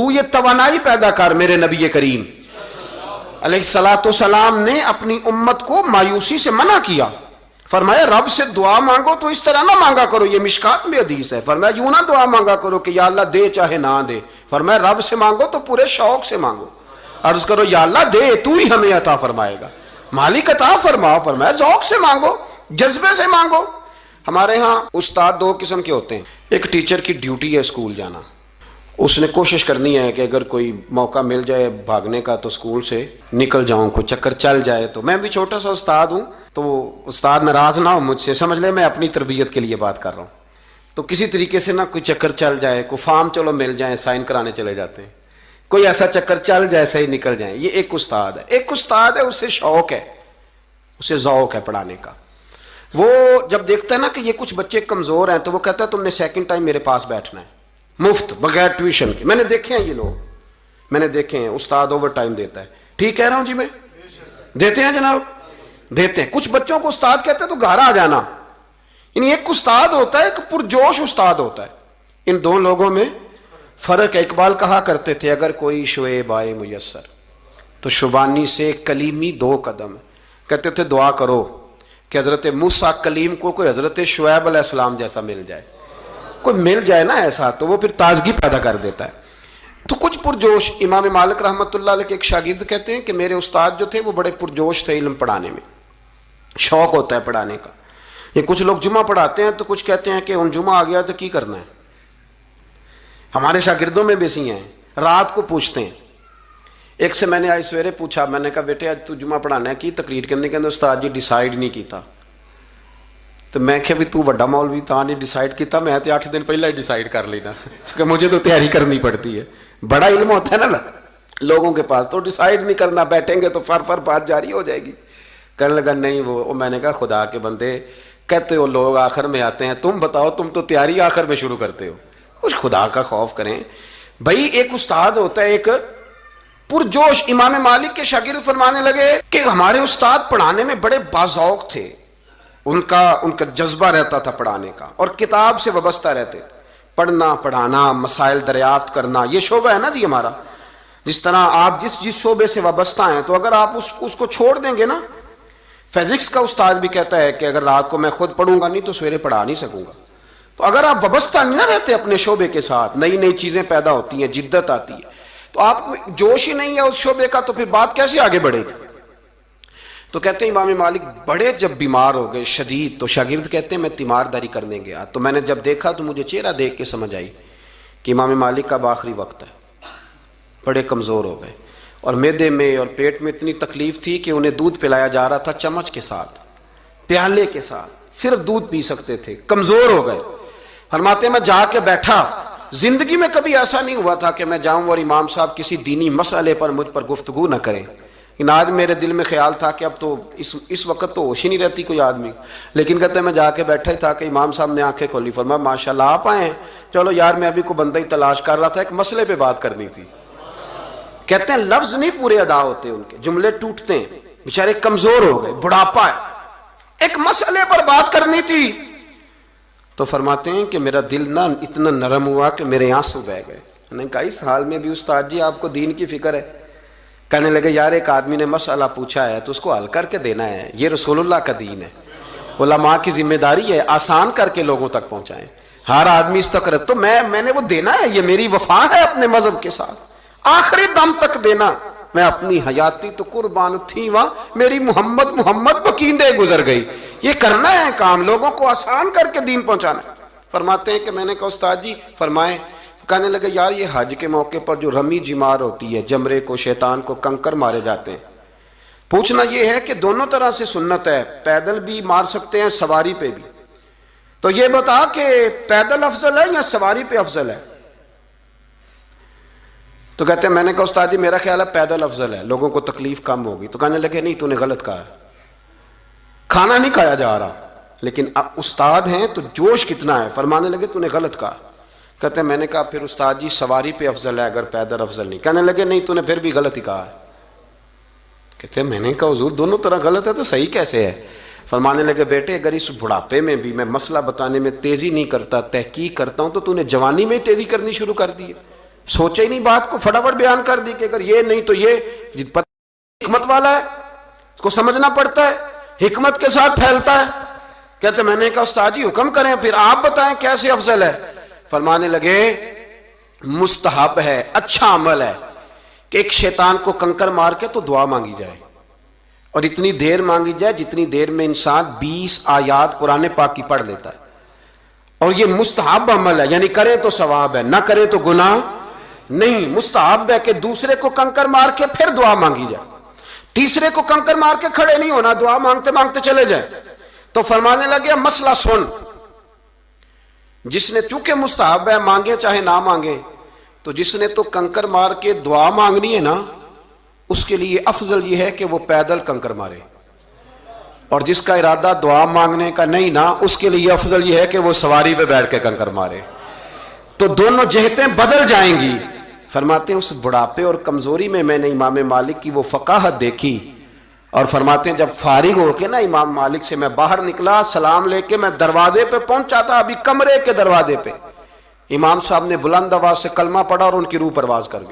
تو یہ توانائی پیدا کر میرے نبی کریم علیہ الصلوۃ والسلام نے اپنی امت کو مایوسی سے منع کیا. فرمایا رب سے دعا مانگو تو اس طرح نہ مانگا کرو, یہ مشکات میں حدیث ہے. فرمایا یوں نہ دعا مانگا کرو کہ یا اللہ دے چاہے نہ دے. فرمایا رب سے مانگو تو پورے شوق سے مانگو, عرض کرو یا اللہ دے تو ہی ہمیں عطا فرمائے گا, مالک عطا فرماؤ. فرمایا ذوق سے مانگو, جذبے سے مانگو. ہمارے ہاں استاد دو قسم کے ہوتے ہیں. ایک ٹیچر کی ڈیوٹی ہے اسکول جانا, اس نے کوشش کرنی ہے کہ اگر کوئی موقع مل جائے بھاگنے کا تو اسکول سے نکل جاؤں, کوئی چکر چل جائے. تو میں بھی چھوٹا سا استاد ہوں, تو استاد ناراض نہ ہو مجھ سے, سمجھ لے میں اپنی تربیت کے لیے بات کر رہا ہوں. تو کسی طریقے سے نہ کوئی چکر چل جائے, کوئی فارم چلو مل جائیں, سائن کرانے چلے جاتے ہیں, کوئی ایسا چکر چل جائے صحیح نکل جائیں. یہ ایک استاد ہے. ایک استاد ہے اسے شوق ہے, اسے ذوق ہے پڑھانے کا. وہ جب دیکھتا ہے نا کہ یہ کچھ بچے کمزور ہیں تو وہ کہتا ہے تم نے سیکنڈ ٹائم میرے پاس بیٹھنا ہے, مفت بغیر ٹیوشن کے. میں نے دیکھے ہیں یہ لوگ, میں نے دیکھے ہیں. استاد اوور ٹائم دیتا ہے. ٹھیک کہہ رہا ہوں جی میں؟ دیتے ہیں جناب, دیتے ہیں. کچھ بچوں کو استاد کہتے ہیں تو گھر آ جانا. یعنی ایک استاد ہوتا ہے, ایک پرجوش استاد ہوتا ہے. ان دو لوگوں میں فرق ہے. اقبال کہا کرتے تھے اگر کوئی شعیب آئے میسر تو شبانی سے کلیمی 2 قدم. کہتے تھے دعا کرو کہ حضرت موسیٰ کلیم کو کوئی حضرت شعیب علیہ السلام جیسا مل جائے, کوئی مل جائے نا ایسا, تو وہ پھر تازگی پیدا کر دیتا ہے. تو کچھ پرجوش. امام مالک رحمۃ اللہ علیہ کے ایک شاگرد کہتے ہیں کہ میرے استاد جو تھے وہ بڑے پرجوش تھے علم پڑھانے میں, شوق ہوتا ہے پڑھانے کا. یہ کچھ لوگ جمعہ پڑھاتے ہیں تو کچھ کہتے ہیں کہ ان جمعہ آ گیا تو کی کرنا ہے. ہمارے شاگردوں میں بھی ایسی ہیں, رات کو پوچھتے ہیں. ایک سے میں نے آج سویرے پوچھا, میں نے کہا بیٹے آج تو جمعہ پڑھانا ہے کی تقریر کرنے کے اندر استاد جی ڈیسائیڈ نہیں کیتا. تو میں کہ بھی تو وڈا مولوی تا نہیں ڈیسائیڈ کیتا, میں تو 8 دن پہلے ہی ڈیسائیڈ کر لینا, کیونکہ مجھے تو تیاری کرنی پڑتی ہے. بڑا علم ہوتا ہے نا لوگوں کے پاس, تو ڈیسائیڈ نہیں کرنا, بیٹھیں گے تو فر بات جاری ہو جائے گی. کہنے لگا نہیں وہ میں نے کہا خدا کے بندے کہتے ہو لوگ آخر میں آتے ہیں, تم بتاؤ تم تو تیاری آخر میں شروع کرتے ہو. کچھ خدا کا خوف کریں بھائی. ایک استاد ہوتا ہے ایک پرجوش. امام مالک کے شاگرد فرمانے لگے کہ ہمارے استاد پڑھانے میں بڑے باذوق تھے, ان کا جذبہ رہتا تھا پڑھانے کا, اور کتاب سے وابستہ رہتے. پڑھنا پڑھانا, مسائل دریافت کرنا, یہ شعبہ ہے نا جی ہمارا. جس طرح آپ جس شعبے سے وابستہ ہیں تو اگر آپ اس کو چھوڑ دیں گے نا. فزکس کا استاد بھی کہتا ہے کہ اگر رات کو میں خود پڑھوں گا نہیں تو سویرے پڑھا نہیں سکوں گا. تو اگر آپ وابستہ نہیں نہ رہتے اپنے شعبے کے ساتھ, نئی نئی چیزیں پیدا ہوتی ہیں, جدت آتی ہے, تو آپ کو جوش ہی نہیں ہے اس شعبے کا, تو پھر بات کیسے آگے بڑھے گی. تو کہتے ہیں امام مالک بڑے جب بیمار ہو گئے شدید, تو شاگرد کہتے ہیں میں تیمارداری کرنے گیا, تو میں نے جب دیکھا تو مجھے چہرہ دیکھ کے سمجھ آئی کہ امام مالک کا آخری وقت ہے. بڑے کمزور ہو گئے, اور معدے میں اور پیٹ میں اتنی تکلیف تھی کہ انہیں دودھ پلایا جا رہا تھا چمچ کے ساتھ, پیالے کے ساتھ, صرف دودھ پی سکتے تھے, کمزور ہو گئے. فرماتے ہیں میں جا کے بیٹھا. زندگی میں کبھی ایسا نہیں ہوا تھا کہ میں جاؤں اور امام صاحب کسی دینی مسئلے پر مجھ پر گفتگو نہ کریں. آج میرے دل میں خیال تھا کہ اب تو اس وقت تو ہوش ہی نہیں رہتی کوئی آدمی, لیکن کہتے ہیں میں جا کے بیٹھا ہی تھا کہ امام صاحب نے آنکھیں کھولی. فرمایا ماشاءاللہ آپ آئے ہیں, چلو یار میں ابھی کوئی بندہ ہی تلاش کر رہا تھا, ایک مسئلے پہ بات کرنی تھی. کہتے ہیں لفظ نہیں پورے ادا ہوتے, ان کے جملے ٹوٹتے ہیں, بیچارے کمزور ہو گئے, بڑھاپا ہے, ایک مسئلے پر بات کرنی تھی. تو فرماتے ہیں کہ میرا دل نہ اتنا نرم ہوا کہ میرے آنسو بہہ گئے. میں نے کہا اس حال میں بھی استاد جی آپ کو دین کی فکر ہے. کہنے لگے یار ایک آدمی نے مسئلہ پوچھا ہے تو اس کو حل کر کے دینا ہے, یہ رسول اللہ کا دین ہے, علماء کی ذمہ داری ہے آسان کر کے لوگوں تک پہنچائیں. ہر آدمی اس تک تو میں نے وہ دینا ہے, یہ میری وفا ہے اپنے مذہب کے ساتھ, آخری دم تک دینا. میں اپنی حیاتی تو قربان تھی وہاں, میری محمد بکیندے گزر گئی. یہ کرنا ہے کام, لوگوں کو آسان کر کے دین پہنچانا. فرماتے ہیں کہ میں نے کہا استاد جی فرمائیں. کہنے لگے یار یہ حج کے موقع پر جو رمی جمار ہوتی ہے, جمرے کو شیطان کو کنکر مارے جاتے ہیں, پوچھنا یہ ہے کہ دونوں طرح سے سنت ہے, پیدل بھی مار سکتے ہیں سواری پہ بھی, تو یہ بتا کہ پیدل افضل ہے یا سواری پہ افضل ہے. تو کہتے ہیں میں نے کہا استاد جی میرا خیال ہے پیدل افضل ہے, لوگوں کو تکلیف کم ہوگی. تو کہنے لگے نہیں تو نے غلط کہا, کھانا نہیں کھایا جا رہا, لیکن اب استاد ہیں تو جوش کتنا ہے. فرمانے لگے تو نے غلط کہا. کہتے ہیں میں نے کہا پھر استاد جی سواری پہ افضل ہے اگر پیدل افضل نہیں. کہنے لگے نہیں تو نے پھر بھی غلط ہی کہا ہے. کہتے ہیں میں نے کہا حضور دونوں طرح غلط ہے تو صحیح کیسے ہے. فرمانے لگے بیٹے اگر اس بڑھاپے میں بھی میں مسئلہ بتانے میں تیزی نہیں کرتا, تحقیق کرتا ہوں, تو نے جوانی میں ہی تیزی کرنی شروع کر دی ہے. سوچے ہی نہیں بات کو، فٹافٹ بیان کر دی کہ اگر یہ نہیں تو یہ حکمت والا ہے، اس کو سمجھنا پڑتا ہے، حکمت کے ساتھ پھیلتا ہے۔ کہتے میں نے کہا استاد جی حکم کریں، پھر آپ بتائیں کیسے افضل ہے؟ فرمانے لگے مستحب ہے، اچھا عمل ہے کہ ایک شیطان کو کنکر مار کے تو دعا مانگی جائے، اور اتنی دیر مانگی جائے جتنی دیر میں انسان 20 آیات قرآن پاک کی پڑھ لیتا ہے، اور یہ مستحب عمل ہے، یعنی کرے تو ثواب ہے، نہ کرے تو گناہ نہیں۔ مستحب ہے کہ دوسرے کو کنکر مار کے پھر دعا مانگی جائے، تیسرے کو کنکر مار کے کھڑے نہیں ہونا، دعا مانگتے مانگتے چلے جائیں۔ تو فرمانے لگے مسئلہ سن، جس نے چونکہ مستحب ہے مانگے چاہے نہ مانگے، تو جس نے تو کنکر مار کے دعا مانگنی ہے نا، اس کے لیے افضل یہ ہے کہ وہ پیدل کنکر مارے، اور جس کا ارادہ دعا مانگنے کا نہیں نا، اس کے لیے افضل یہ ہے کہ وہ سواری پہ بیٹھ کے کنکر مارے۔ تو دونوں جہتیں بدل جائیں گی۔ فرماتے ہیں اس بڑھاپے اور کمزوری میں نے امام مالک کی وہ فقاہت دیکھی، اور فرماتے ہیں جب فارغ ہو کے نا امام مالک سے میں باہر نکلا، سلام لے کے میں دروازے پہ پہنچا تھا، ابھی کمرے کے دروازے پہ امام صاحب نے بلند آواز سے کلمہ پڑھا اور ان کی روح پرواز کر گئی۔